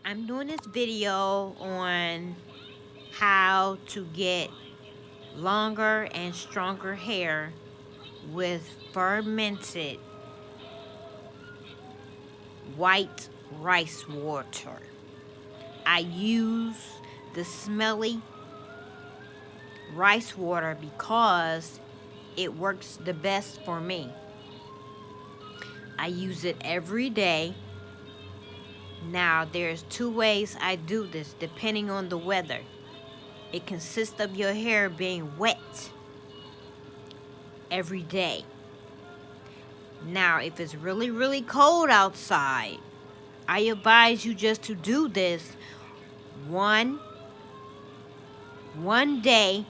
I'm doing this video on how to get longer and stronger hair with fermented white rice water. I use the smelly rice water because it works the best for me. I use it every day. Now, there's two ways I do this depending on the weather. It consists of your hair being wet every day. Now, if it's really, really cold outside, I advise you just to do this one day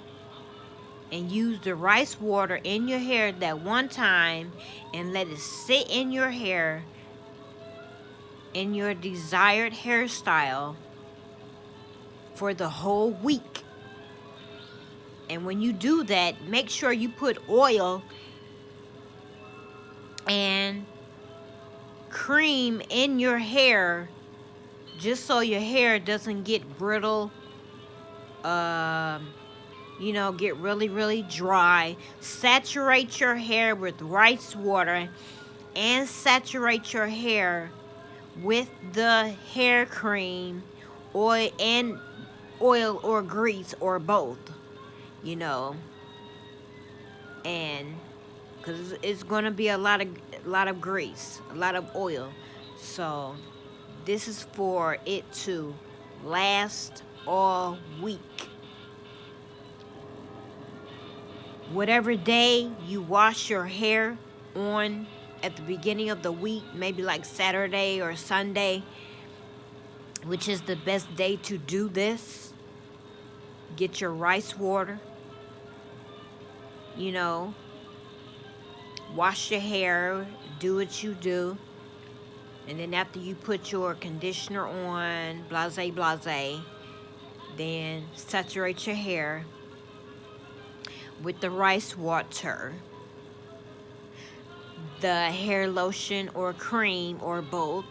and use the rice water in your hair that one time and let it sit in your hair in your desired hairstyle for the whole week. And when you do that, make sure you put oil and cream in your hair just so your hair doesn't get brittle, get really, really dry. Saturate your hair with rice water and saturate your hair with the hair cream, oil or grease or both, and because it's going to be a lot of grease, a lot of oil. So this is for it to last all week. Whatever day you wash your hair on at the beginning of the week, maybe like Saturday or Sunday, which is the best day to do this, get your rice water, wash your hair, do what you do, and then after you put your conditioner on, blase, then saturate your hair with the rice water, the hair lotion or cream or both,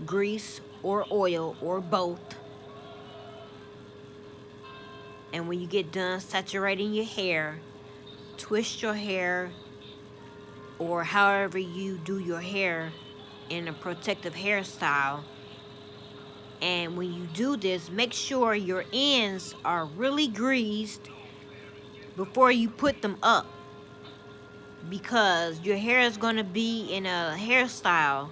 grease or oil or both. And when you get done saturating your hair, twist your hair or however you do your hair in a protective hairstyle. And when you do this, make sure your ends are really greased before you put them up, because your hair is going to be in a hairstyle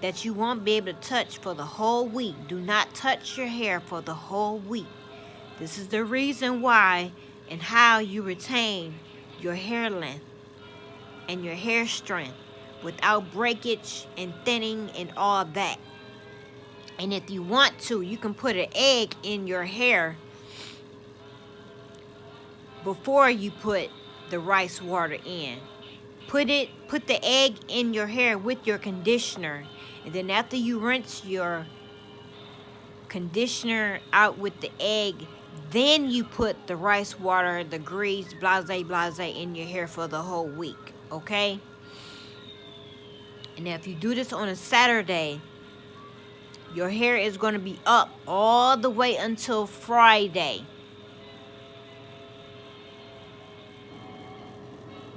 that you won't be able to touch for the whole week. Do not touch your hair for the whole week. This is the reason why and how you retain your hair length and your hair strength without breakage and thinning and all that. And if you want to, you can put an egg in your hair before you put the rice water in. Put the egg in your hair with your conditioner, and then after you rinse your conditioner out with the egg, then you put the rice water, the grease, blase in your hair for the whole week, okay? And if you do this on a Saturday, your hair is going to be up all the way until Friday.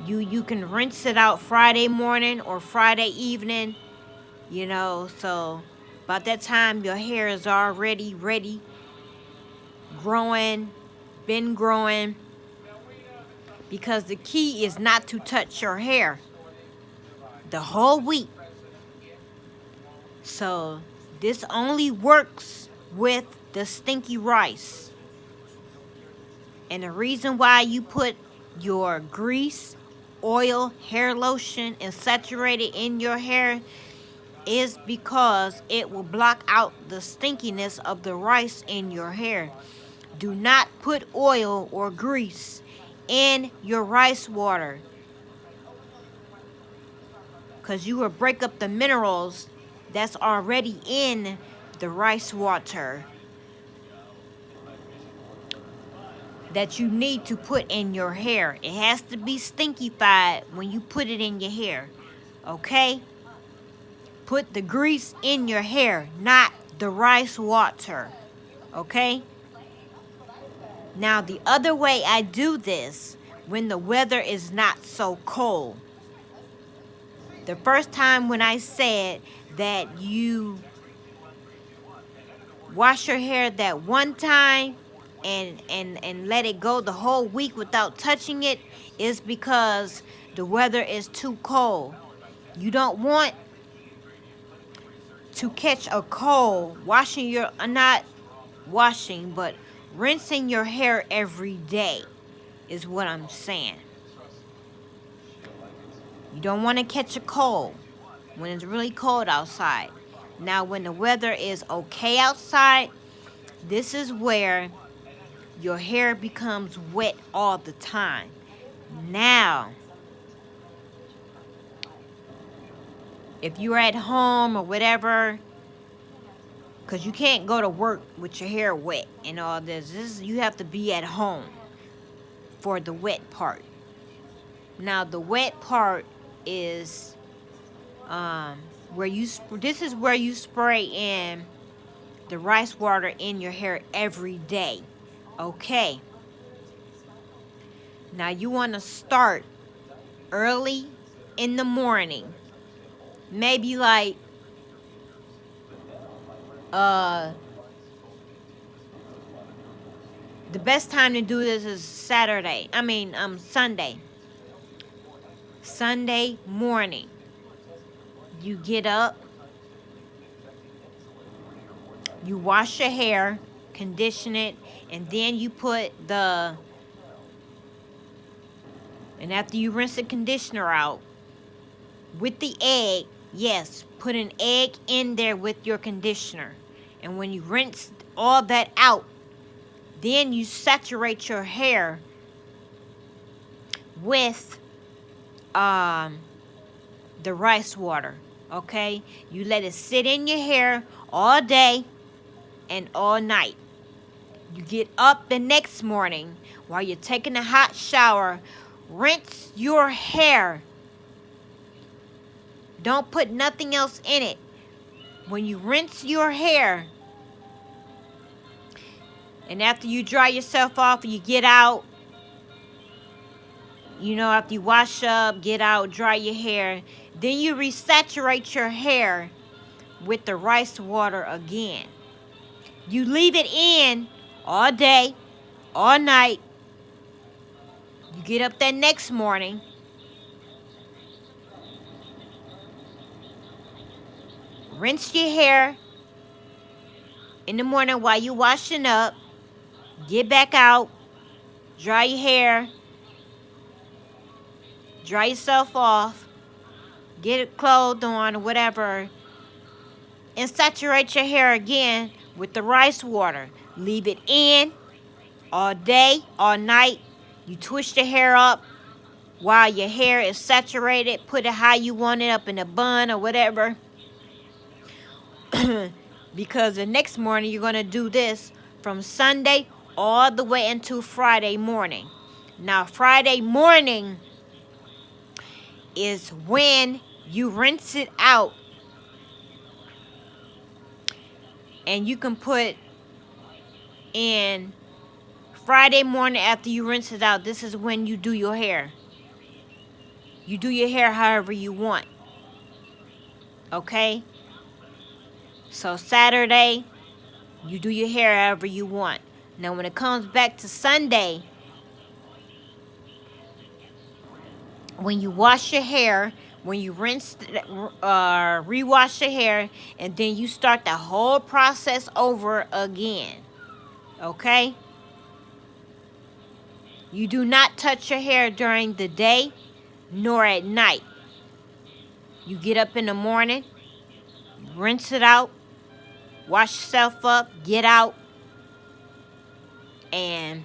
You can rinse it out Friday morning or Friday evening, so about that time your hair is already ready, been growing, because the key is not to touch your hair the whole week. So this only works with the stinky rice. And the reason why you put your grease, oil, hair lotion, and saturate it in your hair is because it will block out the stinkiness of the rice in your hair. Do not put oil or grease in your rice water, because you will break up the minerals that's already in the rice water that you need to put in your hair. It has to be stinkified when you put it in your hair, okay? Put the grease in your hair, not the rice water. Okay? Now, the other way I do this, when the weather is not so cold. The first time when I said that you wash your hair that one time and let it go the whole week without touching it is because the weather is too cold. You don't want to catch a cold washing your, not washing, but rinsing your hair every day is what I'm saying. You don't want to catch a cold when it's really cold outside. Now, when the weather is okay outside, this is where your hair becomes wet all the time. Now, if you're at home or whatever, because you can't go to work with your hair wet and all this, you have to be at home for the wet part. Now, the wet part is this is where you spray in the rice water in your hair every day. Okay. Now you want to start early in the morning. Maybe like the best time to do this is Sunday. Sunday morning. You get up, you wash your hair, condition it, and then you put and after you rinse the conditioner out with the egg, yes, put an egg in there with your conditioner. And when you rinse all that out, then you saturate your hair with the rice water. Okay, you let it sit in your hair all day and all night. You get up the next morning while you're taking a hot shower, rinse your hair. Don't put nothing else in it. When you rinse your hair, and after you dry yourself off, you get out. After you wash up, get out, dry your hair. Then you resaturate your hair with the rice water again. You leave it in all day, all night. You get up that next morning. Rinse your hair in the morning while you're washing up. Get back out. Dry your hair. Dry yourself off. Get it clothed on or whatever. And saturate your hair again with the rice water. Leave it in all day, all night. You twist your hair up while your hair is saturated. Put it how you want it, up in a bun or whatever. Because the next morning you're going to do this from Sunday all the way into Friday morning. Now, Friday morning is when you rinse it out. And you can put in Friday morning after you rinse it out. This is when you do your hair. You do your hair however you want. Okay? So Saturday, you do your hair however you want. Now when it comes back to Sunday, when you wash your hair, when you rewash your hair, and then you start the whole process over again. Okay? You do not touch your hair during the day nor at night. You get up in the morning, rinse it out, wash yourself up, get out, and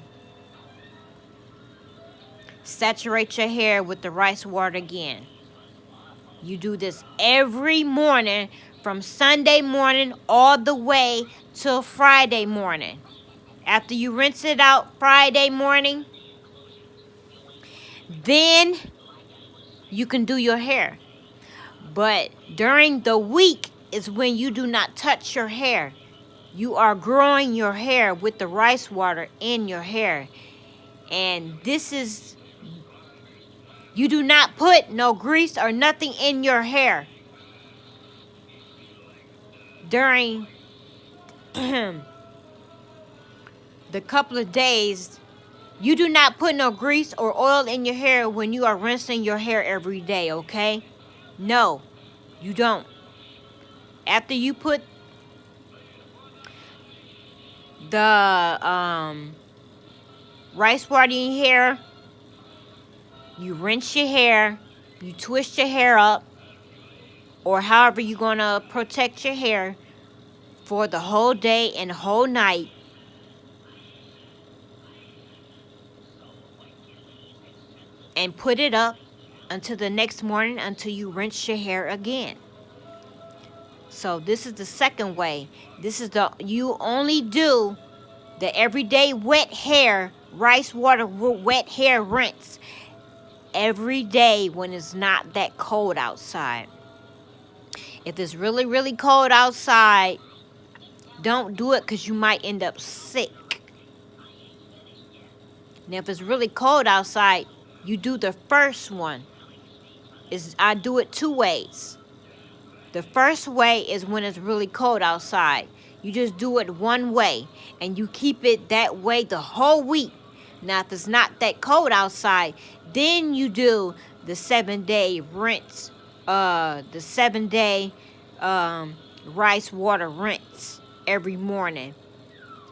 saturate your hair with the rice water again. You do this every morning from Sunday morning all the way till Friday morning. After you rinse it out Friday morning, then you can do your hair. But during the week is when you do not touch your hair. You are growing your hair with the rice water in your hair. And this is, you do not put no grease or nothing in your hair during the couple of days. You do not put no grease or oil in your hair when you are rinsing your hair every day, okay? No, you don't. After you put the rice water in your hair, you rinse your hair, you twist your hair up, or however you're going to protect your hair for the whole day and the whole night. And put it up until the next morning until you rinse your hair again. So this is the second way. This is you only do the everyday wet hair, rice water wet hair rinse every day when it's not that cold outside. If it's really, really cold outside, don't do it because you might end up sick. Now, if it's really cold outside, you do the first one. I do it 2 ways. The first way is when it's really cold outside. You just do it one way, and you keep it that way the whole week. Now, if it's not that cold outside, then you do the 7-day rinse, the 7-day rice water rinse every morning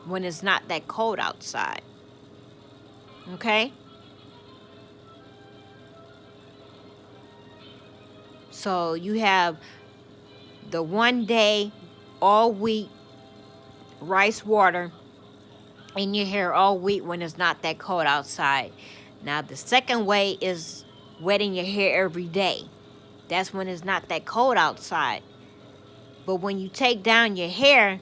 when it's not that cold outside. Okay? So you have the 1 day, all week, rice water in your hair all week when it's not that cold outside. Now, the second way is wetting your hair every day. That's when it's not that cold outside. But when you take down your hair,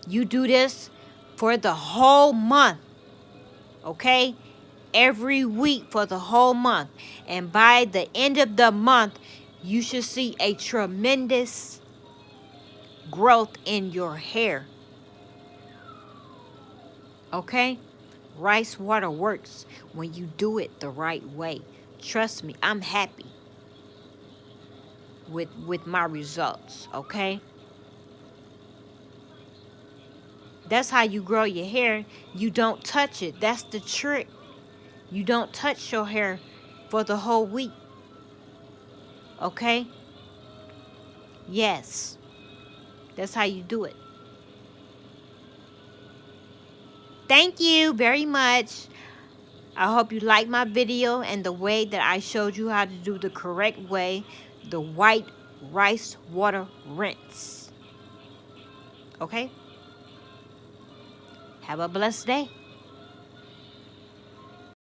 you do this for the whole month. Okay? Every week for the whole month. And by the end of the month, you should see a tremendous growth in your hair. Okay? Rice water works when you do it the right way. Trust me, I'm happy with my results. Okay? That's how you grow your hair. You don't touch it. That's the trick. You don't touch your hair for the whole week. Okay? Yes. That's how you do it. Thank you very much. I hope you like my video and the way that I showed you how to do the correct way, the white rice water rinse. Okay? Have a blessed day.